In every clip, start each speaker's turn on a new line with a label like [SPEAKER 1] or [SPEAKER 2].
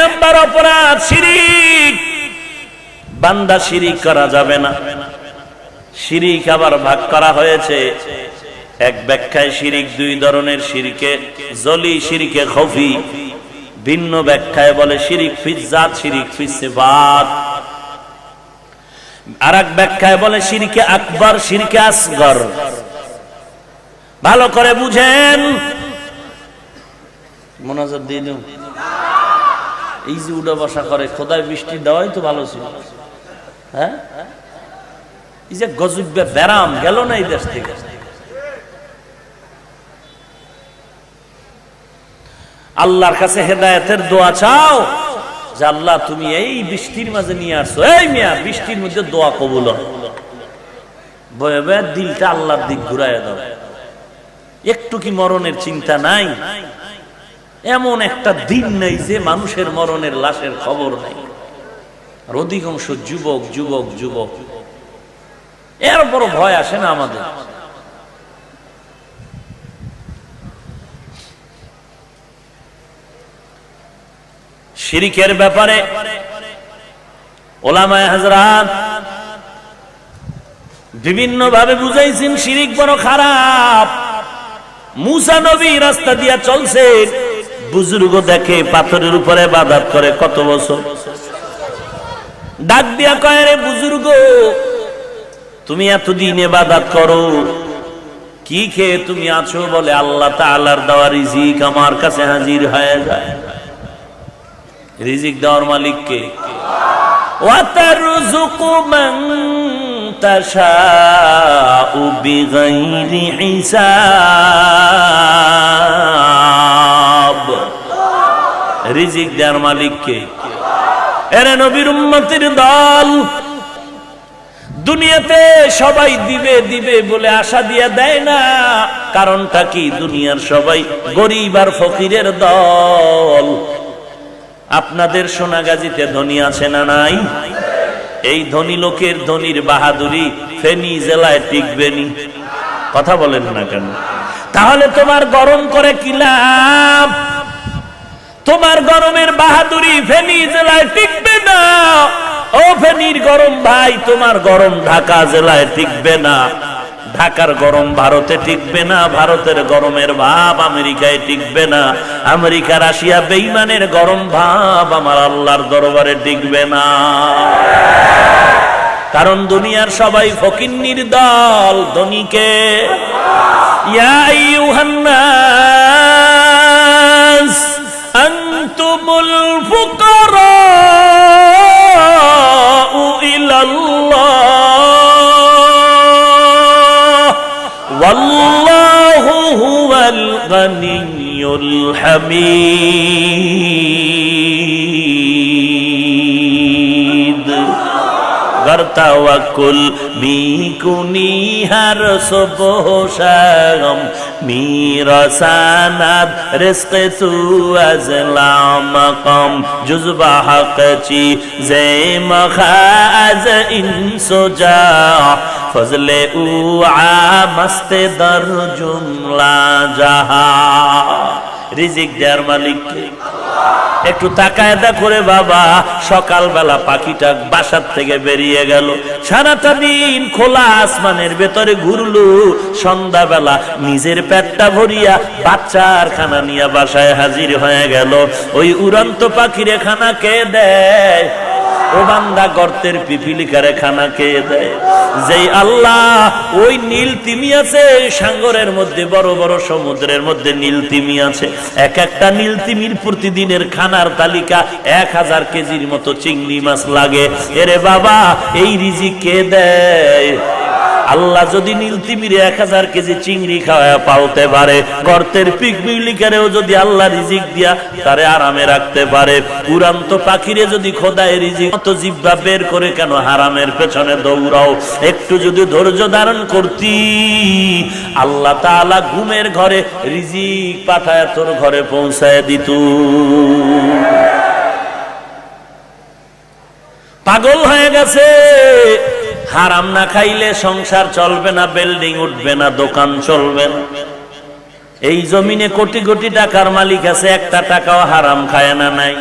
[SPEAKER 1] Number অপরাধ শিরিক। বান্দা শিরিক করা যাবে না। শিরিক আবার ভাগ করা হয়েছে, এক ব্যাখ্যায় শিরিক দুই ধরনের, শিরকে জলি, শিরকে খফি। ভিন্ন ব্যাখ্যায় বলে শিরিক ফিজ জাত, শিরিক ফিজ সিফাত। আর এক ব্যাখ্যায় বলে শিরকে আকবর, শিরকে আসগর। ভালো করে বুঝেন। মোনাজাত দিয়ে দিন। এই যে উড়া বসা করে, খোদায় বৃষ্টি দেওয়াই তো ভালো ছিল। হ্যাঁ, এই যে গজুবে ব্যারাম গেল না এই দেশ থেকে। আল্লাহর কাছে হেদায়েতের দোয়া চাও যে আল্লাহ তুমি এই বৃষ্টির মাঝে নিয়ে আসছো, এই মিয়া বৃষ্টির মধ্যে দোয়া কবুল হয়। বয়ে বয়ে দিলটা আল্লাহর দিক ঘুরাইয়া দাও। একটু কি মরণের চিন্তা নাই? এমন একটা দিন নেই যে মানুষের মরণের লাশের খবর নাই। আর অধিকাংশ যুবক যুবক যুবক, এর বড় ভয় আসে না আমাদের? শিরিকের ব্যাপারে ওলামায়ে হযরত বিভিন্ন ভাবে বুঝাইছেন শিরিক বড় খারাপ। মুসা নবী রাস্তা দিয়া চলছে, বুজুর্গ দেখে পাথরের উপরে ইবাদত করে কত বছর। ডাক দিয়া কয়, রে বুজুর্গ, তুমি এতদিন ইবাদত করো, কি খেয়ে তুমি আছো? বলে আল্লাহ তাআলার দেওয়া রিজিক আমার কাছে হাজির হয়ে যায়। রিজিক দেওয়ার মালিক কে? ওয়া তারযুকু মান তাশাউ বিগাইরি হিসাব। রিজিক দেওয়ার মালিক কে? এরে নবীর উম্মতের দল, দুনিয়াতে সবাই দিবে দিবে বলে আশা দিয়া দেয় না। কারণটা কি? দুনিয়ার সবাই গরিব আর ফকিরের দল। আপনাদের সোনাগাজীতে ধনী আছে না নাই? এই ধনী লোকের ধনীর বাহাদুরি ফেনী জেলায় টিকবে নি। কথা বলেন না কেন? তাহলে তোমার গরম করে কি লাভ? তোমার গরমের বাহাদুরি ফেনী জেলায় টিকবে না। ও ফেনীর গরম ভাই, তোমার গরম ঢাকা জেলায় টিকবে না। ঢাকার গরম ভারতে টিকবে না। ভারতের গরমের ভাব আমেরিকায় টিকবে না। আমেরিকা রাশিয়া বেঈমানের গরম ভাব আমার আল্লাহর দরবারে টিকবে না। কারণ দুনিয়ার সবাই ফকিন্নির দল, ধনীকে। ইয়া আইয়ুহান নাস আনতুমুল ফুকারাউ ইলাল্লাহ ওয়াল্লাহু হুয়াল গানিয়্যুল হামিদ। गर तवक्कुल मीकुनी हर सुबह शाम मीरा सनद रिज़्क़ तू अज़ला मक़ाम जुज़्बा हक़ ची ज़े मख़ाज़ इंसुजा फज़ले उ मस्त दर जुमला जहा। রিজিক দেওয়ার মালিক কে? একটু তাকায় দেখো রে বাবা, সকালবেলা পাখিটা বাসার থেকে বেরিয়ে গেল, সারাটা দিন খোলা আসমানের ভেতরে ঘুরলো, সন্ধ্যাবেলা নিজের পেটটা ভরিয়া বাচ্চার খানা নিয়ে বাসায় হাজির হয়ে গেল। ওই উড়ন্ত পাখিরে খানা কে দেয়? ও বান্দা, গর্তের পিপিলিকারে খানা কে দেয়? যেই আল্লাহ ওই নীল তিমি আছে সাগরের মধ্যে, বড় বড় সমুদ্রের মধ্যে নীল তিমি আছে, এক একটা নীল তিমির প্রতিদিনের খানার তালিকা 1000 কেজির মতো চিংড়ি মাছ লাগে। এরে বাবা, এই রিজিক কে দেয়? আল্লাহ যদি নীলতিমিরে 1000 কেজি চিংড়ি খাওয়া পালতে পারে, গর্তের পিপিলিকারেও যদি আল্লাহ রিজিক দিয়া তারে আরামে রাখতে পারে, উড়ন্ত পাখিরে যদি খোদায় রিজিক মতো জিহ্বা বের করে কেন হারামের পেছনে দৌড়াও? একটু যদি ধৈর্য ধারণ করতি, আল্লাহ তাআলা ঘুমের ঘরে রিজিক পাঠায় তোর ঘরে পৌঁছায় দিত। পাগল হয়ে গেছে। হারাম না খাইলে সংসার চলবে না, বিল্ডিং উঠবে না, দোকান চলবে না। এই জমিনে কোটি কোটি টাকার মালিক আছে, একটা টাকাও হারাম খায় না নাই?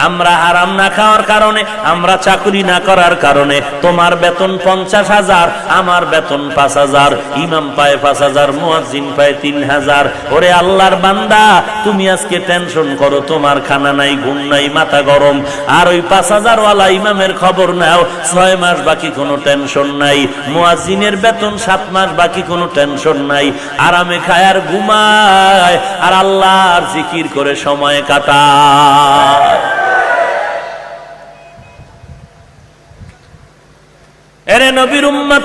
[SPEAKER 1] আমরা হারাম না খাওয়ার কারণে, আমরা চাকরি না করার কারণে তোমার বেতন 50,000, আমার বেতন 5,000, ইমাম পায় 5,000, মুয়াজ্জিন পায় 3,000। ওরে আল্লাহর বান্দা, তুমি আজকে টেনশন করো, তোমার খানা নাই, ঘুম নাই, মাথা গরম, আর ওই 5,000 ওয়ালা ইমামের খবর নাও, 6 মাস বাকি কোনো টেনশন নাই। মুয়াজ্জিনের বেতন 7 মাস বাকি কোনো টেনশন নাই। আরামে খায় আর ঘুমায় আর আল্লাহর জিকির করে সময় কাটায়। এরে নবীর উম্মত,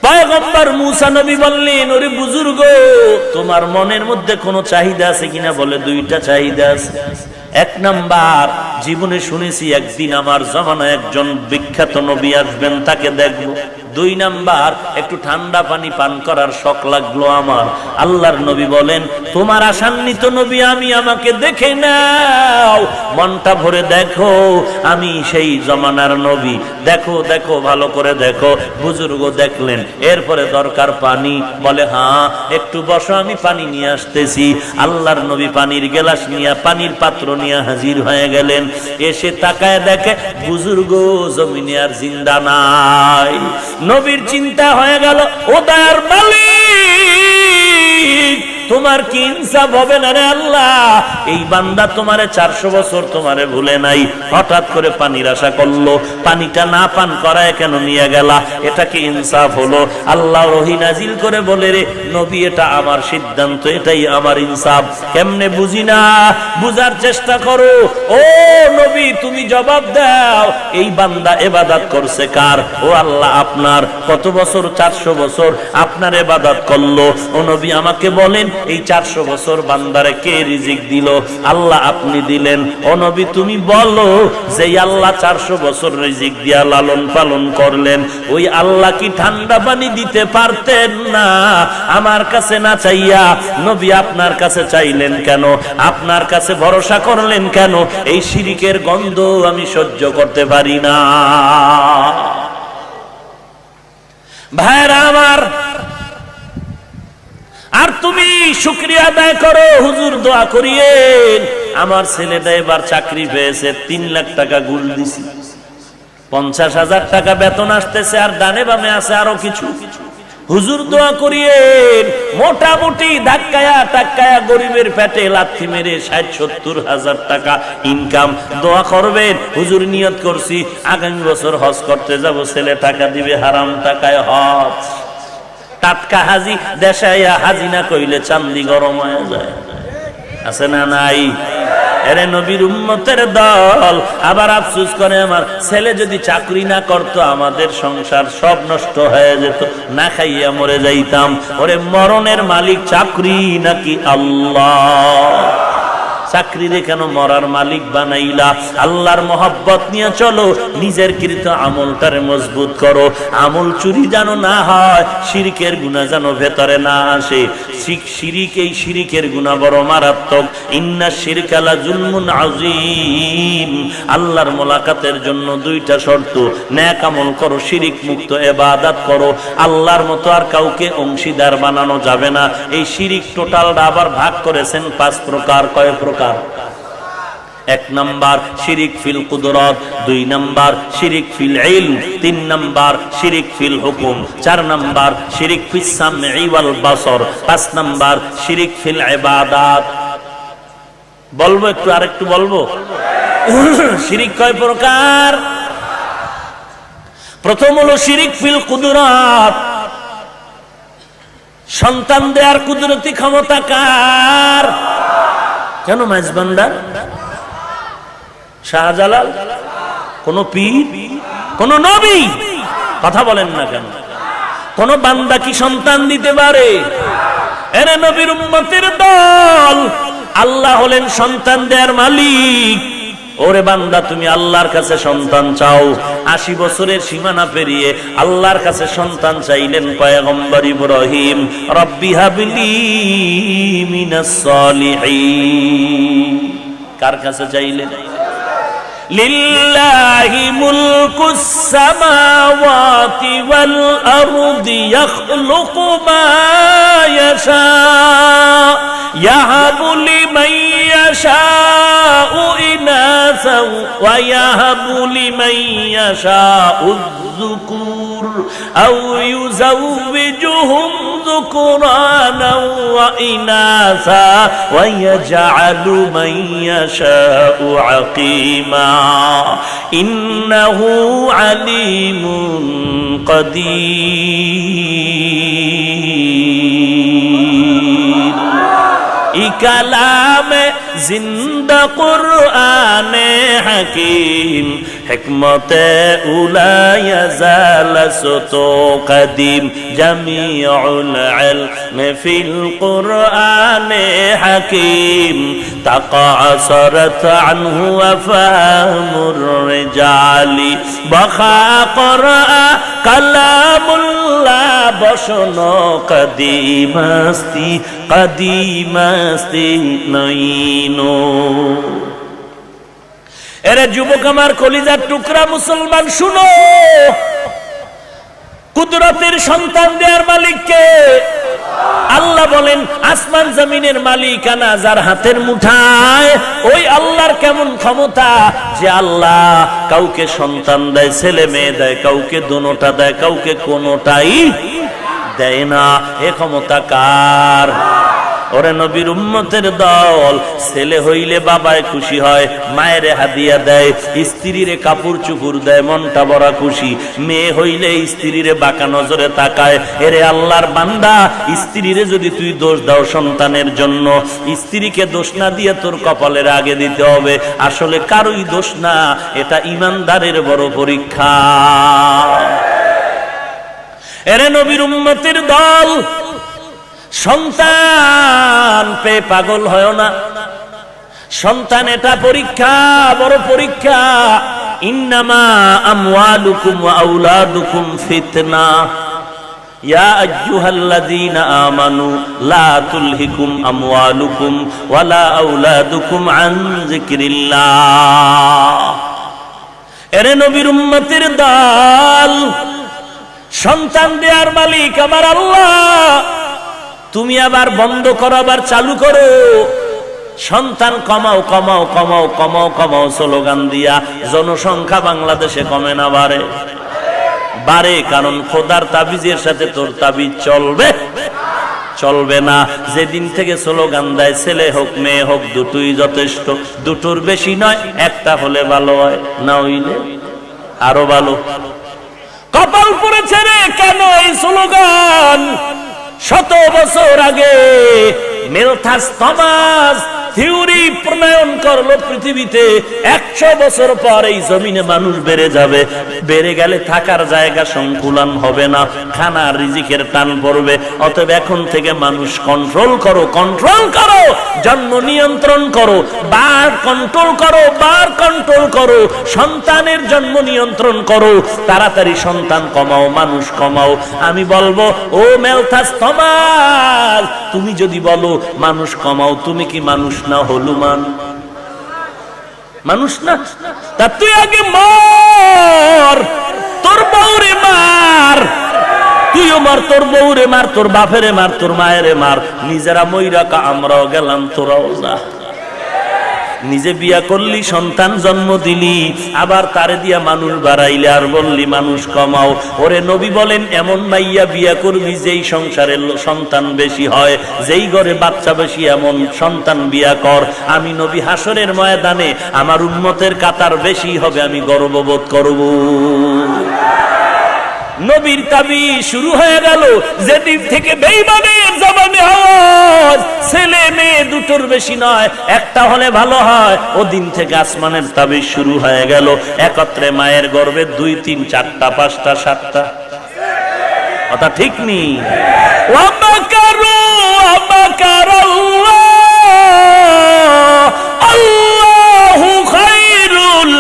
[SPEAKER 1] পয়গম্বর মুসা নবী বললেন, ওরে বুজুর্গ, তোমার মনের মধ্যে কোনো চাহিদা আছে কিনা? বলে 2টা চাহিদা আছে। 1 নাম্বার, জীবনে শুনেছি একদিন আমার জমানায় একজন বিখ্যাত নবী আসবেন, তাকে দেখব। 2 নাম্বার, একটু ঠান্ডা পানি পান করার শখ লাগলো আমার। আল্লাহর নবী বলেন, তোমার আশান্বিত নবী আমি, আমাকে দেখে নাও, মনটা ভরে দেখো, আমি সেই জমানার নবী। দেখো দেখো, ভালো করে দেখো। বুজুর্গ দেখলেন, এরপরে দরকার পানি। বলে হ্যাঁ, একটু বসো, আমি পানি নিয়ে আসতেছি। আল্লাহর নবী পানির গ্লাস নিয়ে, পানির পাত্র নিয়ে হাজির হয়ে গেলেন। এসে তাকায় দেখে বুজুর্গ জমিনে আর জিন্দা নাই। নবীর চিন্তা হয়ে গেল, ও দয়ার মালিক, তোমার কি ইনসাফ হবে না রে আল্লাহ? এই বান্দা তোমারে 400 বছর তোমারে ভুলে নাই, হঠাৎ করে পানির আশা করলো, পানিটা না পান করায় কেন নিয়ে গেলা? এটা কি ইনসাফ হলো? আল্লাহ ওহী নাজিল করে বলে, রে নবী, এটা আমার সিদ্ধান্ত, এটাই আমার ইনসাফ। কেমনে বুঝি না, বুঝার চেষ্টা করো। ও নবী, তুমি জবাব দাও, এই বান্দা ইবাদত করছে কার? ও আল্লাহ, আপনার। কত বছর? 400 বছর আপনার ইবাদত করলো। ও নবী, আমাকে বলেন, এই 400 বছর বান্দারে কে রিজিক দিল? আল্লাহ আপনি দিলেন। ও নবী, তুমি বলো, যে আল্লাহ 400 বছর রিজিক দিয়া লালন পালন করলেন, ওই আল্লাহ কি ঠান্ডা পানি দিতে পারতেন না আমার কাছে না চাইয়া? নবী, আপনার কাছে চাইলেন কেন? আপনার কাছে ভরসা করলেন কেন? এই শিরিকের গন্ধ আমি সহ্য করতে পারি না। ভাইরা আমার, আর তুমি শুকরিয়া আদায় করো, হুজুর দোয়া করিয়েন, আমার ছেলেটা এবার চাকরি পেয়েছে, 3 লাখ টাকা গুল দিছি, 50,000 টাকা বেতন আসতেছে, আর ডানে বামে আছে আরো কিছু। হুজুর দোয়া করিয়েন, মোটামুটি ধাক্কায়া টাক্কায়া গরিবের পেটে লাথি মেরে 60-70 হাজার টাকা ইনকাম। দোয়া করবেন, হুজুর নিয়ত করছি আগামী বছর হজ করতে যাব, ছেলে টাকা দিবে, হারাম টাকায় হজ। টাটকা হাজি, দেশাইয়া হাজি না কইলে চান্দি গরম হয়ে যায়, আছে না নাই? এরে নবীর উম্মতের দল আবার আফসোস করে, আমার ছেলে যদি চাকরি না করতো, আমাদের সংসার সব নষ্ট হয়ে যেত, না খাইয়া মরে যাইতাম। ওরে মরণের মালিক চাকরি নাকি আল্লাহ? চাকরিরে কেন মরার মালিক বানাইলা? আল্লাহর মহব্বত নিয়ে চলো, নিজের কৃত আমলটারে মজবুত করো, আমল চুরি যেন না হয়, শিরকের গুনাহ যেন ভেতরে না আসে। শিরিক, এই শিরিকের গুনাহ বড় মারাত্মক। ইন্না শিরকা লা যুলমুন আযীম। আল্লাহর মোলাকাতের জন্য 2টা শর্ত, নেক আমল করো, শিরিক মুক্ত ইবাদত করো, আল্লাহর মতো আর কাউকে অংশীদার বানানো যাবে না। এই শিরিক টোটালটা আবার ভাগ করেছেন 5 প্রকার। কয় প্রকার? 1 নাম্বার শিরিক ফিল কুদরত, 2 নাম্বার শিরিক ফিল ইলম, 3 নাম্বার শিরিক ফিল হুকুম, 4 নাম্বার শিরিক ফিস সামঈ ওয়াল বাসর, 5 নাম্বার শিরিক ফিল ইবাদাত। বলবো একটু, আরেকটু বলবো। শিরিক কয় প্রকার? প্রথম হলো শিরিক ফিল কুদরত, সন্তান দেওয়ার কুদরতি ক্ষমতা কার? কেন মাইজবান্ডার? শাহজালাল? কোন পীর? কোন নবী? কথা বলেন না কেন? কোন বান্দা কি সন্তান দিতে পারে? এরে নবীর উম্মতের দল, আল্লাহ হলেন সন্তান দেওয়ার মালিক। ওরে বান্দা, তুমি আল্লাহর কাছে সন্তান চাও। 80 বছরের সীমানা পেরিয়ে আল্লাহর কাছে সন্তান চাইলেন পয়গম্বর ইব্রাহিম। রব্বি হাবলি মিনাস সালিহিন। কার কাছে চাইলেন? লিল্লাহি মুলকুস সামাওয়াতি ওয়াল আরদি ইয়াখলুকু মা ইয়াশা ইয়াহাবু লিমান ইয়াশাউ ইনাস ويهب لمن يشاء الذكور أو يزوجهم ذكرانا وإناثا ويجعل من يشاء عقيما إنه عليم قدير كلام जिंदा कुरान हकीम हिकमत उला यज़ालसतो कदीम जमीउल इल्म फिल कुरान हकीम तक़ासरत अन्हु अफ़हामुर रिजाली बखा क़ुरआ कलामुल्लाह बशनो कदीमस्ती नईनो এরে যুবক আমার কলিজার টুকরা মুসলমান শুনো কুদরতের সন্তান দেওয়ার মালিক কে আল্লাহ বলেন আসমান জমিনের মালিকানা যার হাতের মুঠায় ওই আল্লাহর কেমন ক্ষমতা যে আল্লাহ কাউকে সন্তান দেয় ছেলে মেয়ে দেয় কাউকে দোনোটা দেয় কাউকে কোনোটাই দেয় না এ ক্ষমতা কার ওরে নবীর উম্মতের দল ছেলে হইলে বাবায় খুশি হয় মায়ের হাদিয়া দেয় স্ত্রীরে কাপড় চুপড় দেয় মনটা বড় খুশি মেয়ে হইলে স্ত্রীরে বাঁকা নজরে তাকায় এরে আল্লাহর বান্দা স্ত্রীরে যদি তুই দোষ দাও সন্তানের জন্য স্ত্রীকে দোষ না দিয়ে তোর কপালের আগে দিতে হবে আসলে কারোই দোষ না এটা ঈমানদারের বড় পরীক্ষা এরে নবীর উম্মতের দল সন্তান পে পাগল হয় না সন্তান এটা পরীক্ষা বড় পরীক্ষা ইন্নামা আমওয়ালুকুম ওয়া আওলাদুকুম ফিতনা ইয়া আইয়ুহাল্লাযীনা আমানু লা তুলহিকুম আমওয়ালুকুম ওয়ালা আওলাদুকুম আন যিকরিল্লাহ এরে নবীর উম্মতের দল সন্তান দেওয়ার মালিক আমার আল্লাহ তুমি আবার বন্ধ করো আবার চালু করো সন্তান কমাও কমাও কমাও কমাও কমাও স্লোগান দিয়া জনসংখ্যা বাংলাদেশে কমে না বাড়ে বাড়ে কারণ খোদার তাবিজের সাথে তোর তাবিজ চলবে না যেদিন থেকে স্লোগান দেয় ছেলে হোক মেয়ে হোক দুটোই যথেষ্ট দুটোর বেশি নয় একটা হলে ভালো হয় না হইলে আরো ভালো কপাল পড়েছে রে কেন এই স্লোগান শত বছর আগে মেলথাস থমাস থিওরি প্রণয়ন করলো পৃথিবীতে 100 বছর পর এই জমিনে মানুষ বেড়ে যাবে বেড়ে গেলে থাকার জায়গা সংকুলান হবে না খানার রিজিকের টান পড়বে অতএব এখন থেকে মানুষ কন্ট্রোল করো জন্ম নিয়ন্ত্রণ করো বার কন্ট্রোল করো সন্তানের জন্ম নিয়ন্ত্রণ করো তাড়াতাড়ি সন্তান কমাও মানুষ কমাও আমি বলবো ও মেলথাস থমাস তুমি যদি বলো মানুষ কমাও তুমি কি মানুষ না হলুমান মানুষ না তা তুই আগে মর তোর বউরে মার তুইও মার তোর বউরে মার তোর বাপেরে মার তোর মায়েরে মার নিজেরা মইরা আমরাও গেলাম তোরাও যা নিজে বিয়া করলি সন্তান জন্ম দিলি আবার তারে দিয়া মানুষ বাড়াইলে আর বললি মানুষ কমাও ওরে নবী বলেন এমন মাইয়া বিয়া করবি যেই সংসারের সন্তান বেশি হয় যেই ঘরে বাচ্চা বেশি এমন সন্তান বিয়া কর আমি নবী হাসরের ময়দানে আমার উম্মতের কাতার বেশি হবে আমি গর্ববোধ করব নবীর দাবি শুরু হয়ে গেল যেদিন থেকে বেঈমানের জবানে আওয়াজ ছেলে মেয়ে দুটোর বেশি নয় একটা হলে ভালো হয় ওদিন থেকে আসমানের দাবি শুরু হয়ে গেল একত্রে মায়ের গর্ভে 2 3 4টা 5টা 7টা কথা ঠিক নি আল্লাহু খায়রুল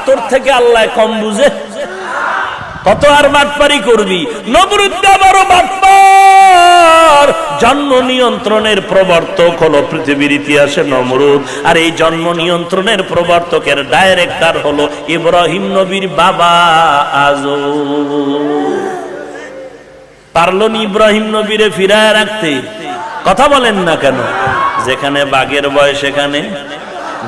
[SPEAKER 1] তোর থেকে আল্লাহ কম বুঝে কত আর বাটপারি করবি নমরুদ বড় বাটপার জন্ম নিয়ন্ত্রণের প্রবর্তক হলো পৃথিবীর ইতিহাসে নমরুদ আর এই জন্ম নিয়ন্ত্রণের প্রবর্তকের ডাইরেক্টর হলো ইব্রাহিম নবীর বাবা আজর পারলো নি ইব্রাহিম নবীরে ফিরায় রাখতে? কথা বলেন না কেন? যেখানে বাঘের ভয় সেখানে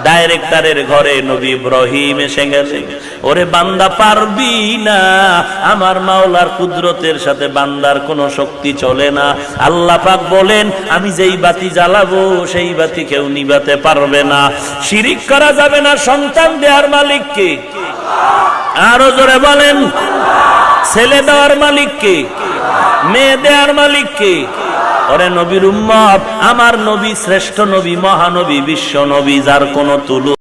[SPEAKER 1] ডাইরেক্টরের ঘরে নবী ইব্রাহিম এসে গেছে। ওরে বান্দা পারবি না, আমার মাওলার কুদরতের সাথে বান্দার কোনো শক্তি চলে না। আল্লাহ পাক বলেন, আমি যেই বাতি জ্বালাবো সেই বাতি কেউ নিভাতে পারবে না। শিরিক করা যাবে না। সন্তান দেওয়ার মালিক কে? আরো জোরে বলেন। ছেলে দেওয়ার মালিক কে? মেয়ে দেওয়ার মালিক কে? ওরে নবীর উম্মত, আমার নবী শ্রেষ্ঠ নবী, মহানবী, বিশ্ব নবী, যার কোনো তুলনা